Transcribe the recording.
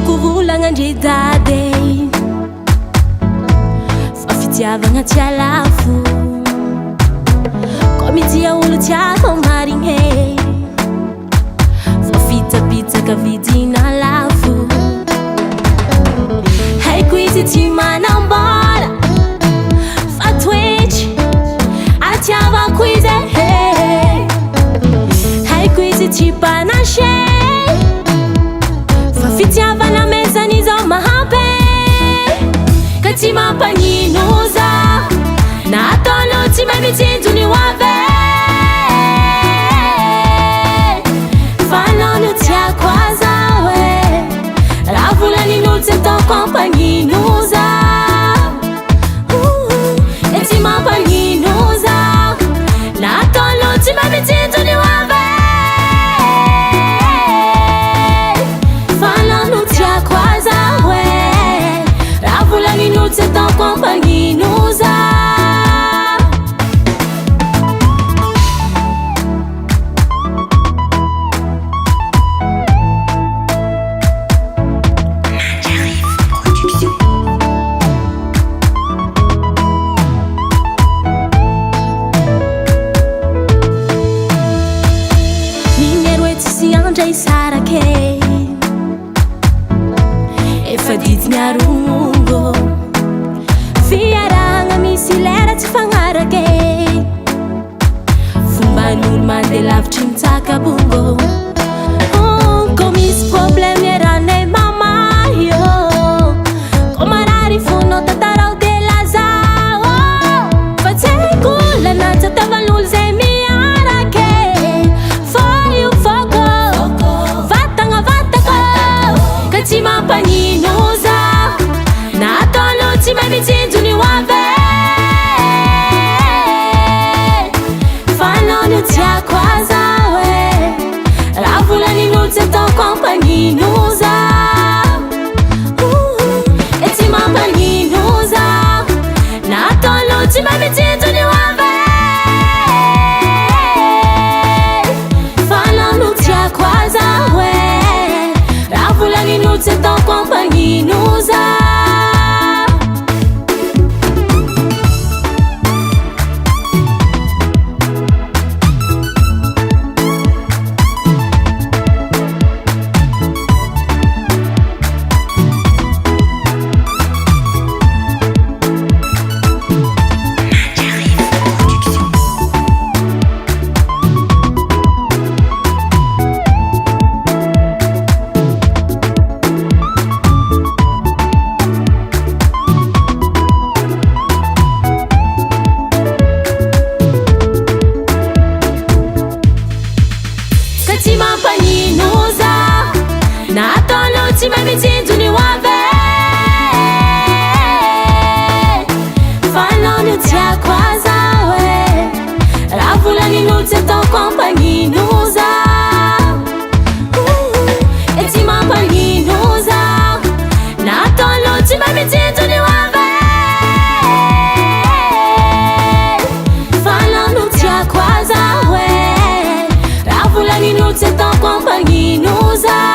tiako volagna ndre dady fa fitiavagna tsy alafo koa mitia olo tiako marigny fa fitsapitsaka vidina lafo haiko izy tsy manambola fa toetry atiavako izy haiko izy tsy panache fa fitiavana mezany zao mahampy ka tsy mampagnino zaho na ataonao tsy mahay mitsinjony ho avy fa anao no tiako azaho raha volanin'olo tsy ataoko ampagnino zaho e tsy mampagnino zaho na ataonao tsy mahay mitsinjony ho avy tsy ataoko ampagnino zaho mineiro e tsisy andray sarake efa didiny arongo fiaragna misy lera tsy fagnarake fomban'olo mandeha lavitry mitsaka bongo ko misy problème eranay mama io ko marary fonao tatarao de lazao fa tsy haiko lanatsy atavan'olo zay miarake fô io fôko vatagna vatako ka tsy mampagnino zaho na ataonao tsy mahay mitsinjony ho avy fa anao no tiako azaho raha volanin'olo tsy ataoko ampagnino zaho e tsy mampagnino zaho na ataonao tsy mahay mitsinjony ho avy fa anao no tiako azaho raha volanin'olo tsy ataoko ampagnino zaho tsy mampagnino zaho na ataonao tsy mahay mitsinjony ho avy fa anao no tiako azaho raha volanin'olo tsy ataoko ampagnino zaho e tsy mampagnino zaho na ataonao tsy mahay mitsinjony ho avy fa anao no tiako azaho raha volanin'olo tsy ataoko ampagnino zaho